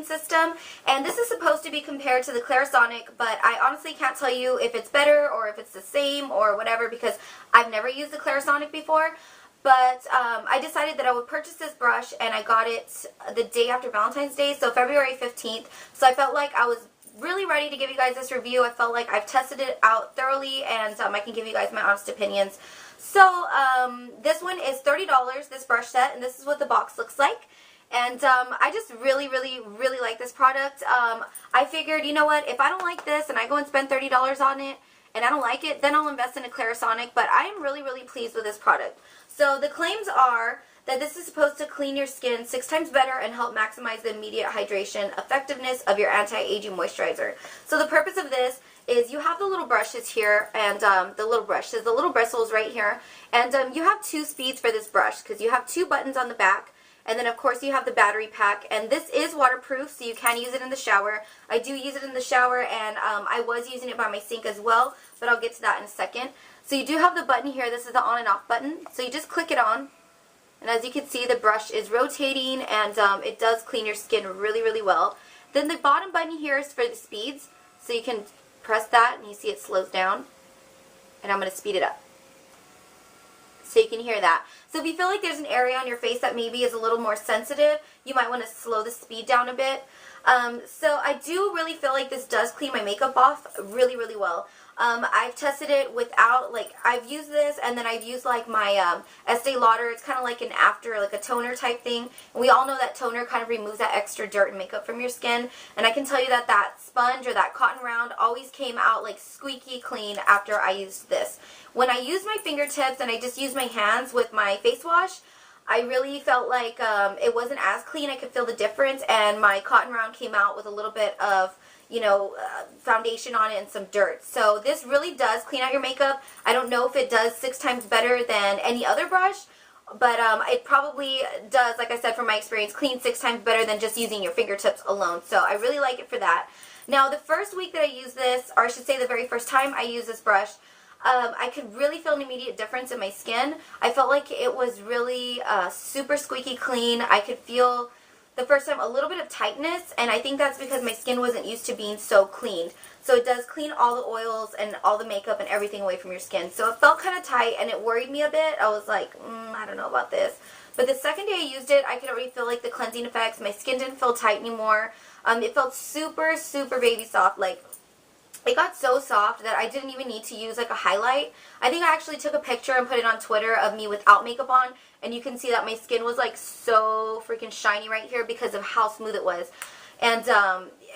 system, and this is supposed to be compared to the Clarisonic, but I honestly can't tell you if it's better or if it's the same or whatever because I've never used the Clarisonic before. But I decided that I would purchase this brush, and I got it the day after Valentine's Day, so February 15th. So I felt like I was really ready to give you guys this review. I felt like I've tested it out thoroughly, and I can give you guys my honest opinions. So this one is $30, this brush set, and this is what the box looks like. And I just really like this product. I figured, you know what, if I don't like this and I go and spend $30 on it, and I don't like it, then I'll invest in a Clarisonic. But I am really pleased with this product. So the claims are that this is supposed to clean your skin 6 times better and help maximize the immediate hydration effectiveness of your anti-aging moisturizer. So the purpose of this is you have the little brushes here, and the little bristles right here, and you have 2 speeds for this brush because you have 2 buttons on the back. And then, of course, you have the battery pack. And this is waterproof, so you can use it in the shower. I do use it in the shower, and I was using it by my sink as well, but I'll get to that in a second. So you do have the button here. This is the on and off button. So you just click it on. And as you can see, the brush is rotating, and it does clean your skin really well. Then the bottom button here is for the speeds. So you can press that, and you see it slows down. And I'm going to speed it up, so you can hear that. So if you feel like there's an area on your face that maybe is a little more sensitive, you might want to slow the speed down a bit. So I do really feel like this does clean my makeup off really well. I've tested it without, like, I've used this, and then I've used like my Estee Lauder. It's kind of like an after, like a toner type thing. And we all know that toner kind of removes that extra dirt and makeup from your skin. And I can tell you that that sponge or that cotton round always came out like squeaky clean after I used this. When I use my fingertips and I just use my hands with my face wash, I really felt like it wasn't as clean. I could feel the difference, and my cotton round came out with a little bit of, you know, foundation on it and some dirt. So this really does clean out your makeup. I don't know if it does 6 times better than any other brush, but it probably does, like I said, from my experience, clean 6 times better than just using your fingertips alone. So I really like it for that. Now, the first week that I used this, or I should say the very first time I used this brush, I could really feel an immediate difference in my skin. I felt like it was really super squeaky clean. I could feel the first time a little bit of tightness, and I think that's because my skin wasn't used to being so cleaned. So it does clean all the oils and all the makeup and everything away from your skin. So it felt kind of tight, and it worried me a bit. I was like, I don't know about this. But the second day I used it, I could already feel like the cleansing effects. My skin didn't feel tight anymore. It felt super baby soft. Like, it got so soft that I didn't even need to use like a highlight. I think I actually took a picture and put it on Twitter of me without makeup on, and you can see that my skin was like so freaking shiny right here because of how smooth it was. And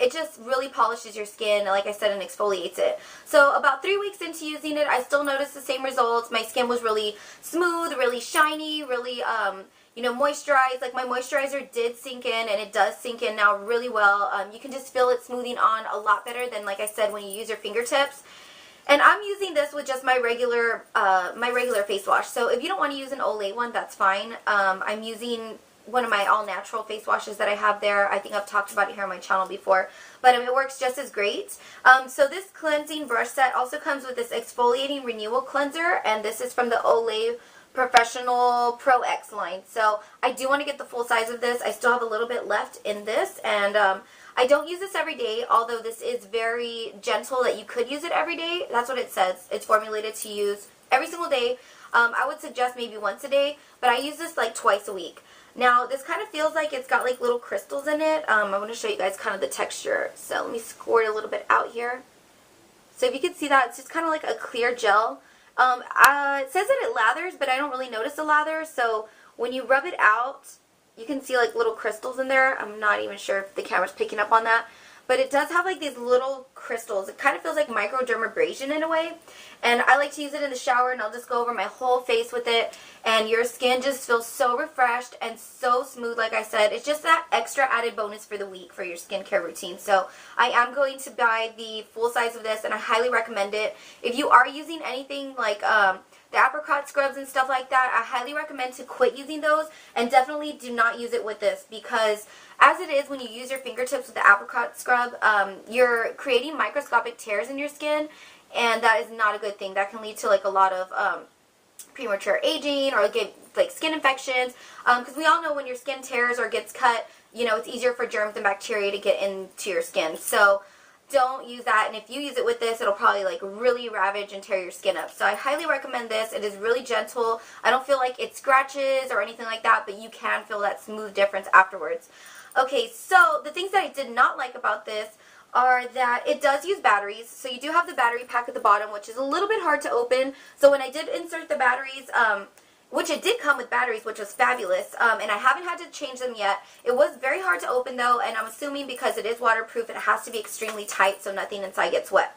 it just really polishes your skin, like I said, and exfoliates it. So about 3 weeks into using it, I still noticed the same results. My skin was really smooth, really shiny, really you know, moisturized. Like, my moisturizer did sink in, and it does sink in now really well. You can just feel it smoothing on a lot better than, like I said, when you use your fingertips. And I'm using this with just my regular face wash. So if you don't want to use an Olay one, that's fine. I'm using one of my all-natural face washes that I have there. I think I've talked about it here on my channel before. But it works just as great. So this cleansing brush set also comes with this exfoliating renewal cleanser, and this is from the Olay Professional Pro X line. So I do want to get the full size of this. I still have a little bit left in this, and I don't use this every day, although this is very gentle that you could use it every day. That's what it says. It's formulated to use every single day. I would suggest maybe once a day, but I use this like twice a week. Now, this kind of feels like it's got like little crystals in it. I want to show you guys kind of the texture. So let me squirt a little bit out here. So if you can see that, it's just kind of like a clear gel. It says that it lathers, but I don't really notice the lather. So when you rub it out, you can see like little crystals in there. I'm not even sure if the camera's picking up on that. But it does have like these little crystals. It kind of feels like microdermabrasion in a way. And I like to use it in the shower, and I'll just go over my whole face with it. And your skin just feels so refreshed and so smooth, like I said. It's just that extra added bonus for the week for your skincare routine. So I am going to buy the full size of this, and I highly recommend it. If you are using anything like the apricot scrubs and stuff like that, I highly recommend to quit using those, and definitely do not use it with this, because as it is, when you use your fingertips with the apricot scrub, you're creating microscopic tears in your skin, and that is not a good thing. That can lead to like a lot of premature aging or get like skin infections, because we all know when your skin tears or gets cut, you know, it's easier for germs and bacteria to get into your skin. So don't use that, and if you use it with this, it'll probably like really ravage and tear your skin up. So I highly recommend this. It is really gentle. I don't feel like it scratches or anything like that, but you can feel that smooth difference afterwards. Okay, so the things that I did not like about this are that it does use batteries. So you do have the battery pack at the bottom, which is a little bit hard to open. So when I did insert the batteries, which it did come with batteries, which was fabulous, and I haven't had to change them yet. It was very hard to open though, and I'm assuming because it is waterproof, it has to be extremely tight so nothing inside gets wet.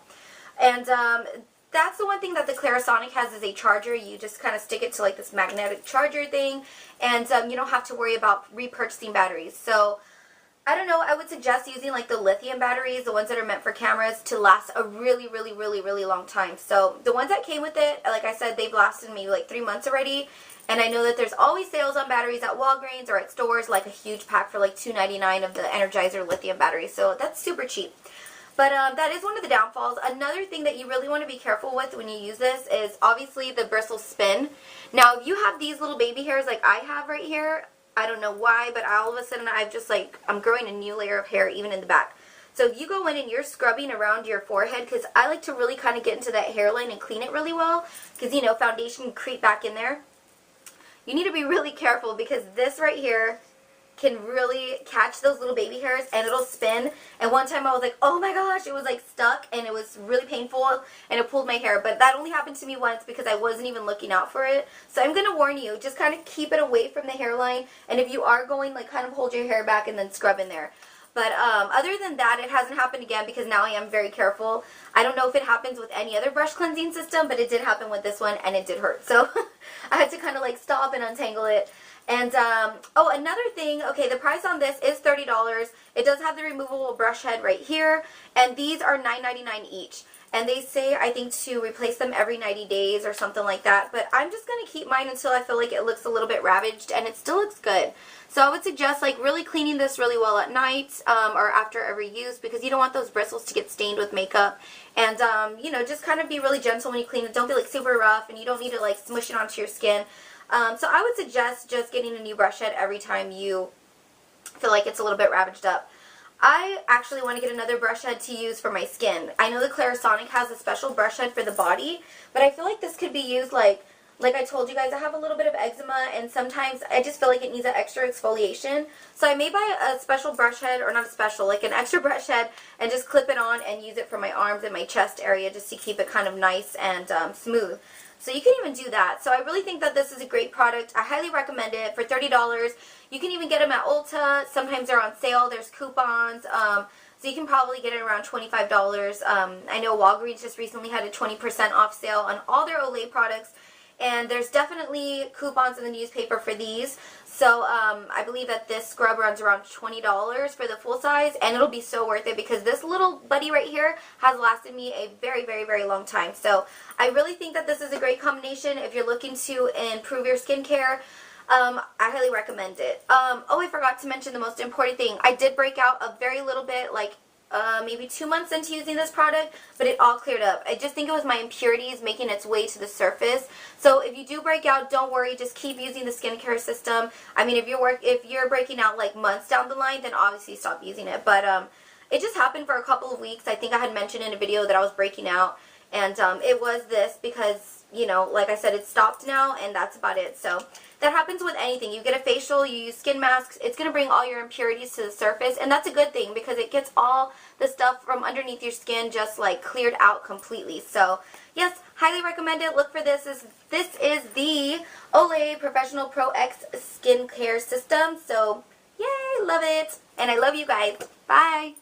And that's the one thing that the Clarisonic has is a charger. You just kind of stick it to like this magnetic charger thing, and you don't have to worry about repurchasing batteries. So I don't know, I would suggest using like the lithium batteries, the ones that are meant for cameras, to last a really, really, really, really long time. So the ones that came with it, like I said, they've lasted me like 3 months already. And I know that there's always sales on batteries at Walgreens or at stores, like a huge pack for like $2.99 of the Energizer lithium batteries. So that's super cheap. But that is one of the downfalls. Another thing that you really want to be careful with when you use this is obviously the bristles spin. Now, if you have these little baby hairs like I have right here, I don't know why, but all of a sudden I'm growing a new layer of hair even in the back. So if you go in and you're scrubbing around your forehead, because I like to really kind of get into that hairline and clean it really well, because, you know, foundation can creep back in there. You need to be really careful because this right here can really catch those little baby hairs and it'll spin. And one time I was like, oh my gosh, it was like stuck and it was really painful and it pulled my hair. But that only happened to me once because I wasn't even looking out for it. So I'm going to warn you, just kind of keep it away from the hairline. And if you are going, like kind of hold your hair back and then scrub in there. But other than that, it hasn't happened again because now I am very careful. I don't know if it happens with any other brush cleansing system, but it did happen with this one and it did hurt. So I had to kind of like stop and untangle it. And, oh, another thing, okay, the price on this is $30. It does have the removable brush head right here, and these are $9.99 each. And they say, I think, to replace them every 90 days or something like that. But I'm just going to keep mine until I feel like it looks a little bit ravaged, and it still looks good. So I would suggest, like, really cleaning this really well at night or after every use because you don't want those bristles to get stained with makeup. And, you know, just kind of be really gentle when you clean it. Don't be, like, super rough, and you don't need to, like, smush it onto your skin. So I would suggest just getting a new brush head every time you feel like it's a little bit ravaged up. I actually want to get another brush head to use for my skin. I know the Clarisonic has a special brush head for the body, but I feel like this could be used like I told you guys, I have a little bit of eczema, and sometimes I just feel like it needs that extra exfoliation. So I may buy a special brush head, or not a special, like an extra brush head, and just clip it on and use it for my arms and my chest area just to keep it kind of nice and smooth. So you can even do that. So I really think that this is a great product. I highly recommend it for $30. You can even get them at Ulta. Sometimes they're on sale. There's coupons. So you can probably get it around $25. I know Walgreens just recently had a 20% off sale on all their Olay products. And there's definitely coupons in the newspaper for these. So I believe that this scrub runs around $20 for the full size, and it'll be so worth it because this little buddy right here has lasted me a very, very, very long time. So I really think that this is a great combination if you're looking to improve your skincare. I highly recommend it. Oh, I forgot to mention the most important thing. I did break out a very little bit, like maybe 2 months into using this product, but it all cleared up. I just think it was my impurities making its way to the surface. So if you do break out, don't worry, just keep using the skincare system. I mean, if you're breaking out like months down the line, then obviously stop using it. But it just happened for a couple of weeks. I think I had mentioned in a video that I was breaking out, and it was this because, you know, like I said, it stopped now, and that's about it. So that happens with anything. You get a facial, you use skin masks, it's going to bring all your impurities to the surface, and that's a good thing because it gets all the stuff from underneath your skin just like cleared out completely. So yes, highly recommend it. Look for this. This is the Olay Professional Pro X Skincare System. So yay, love it. And I love you guys. Bye.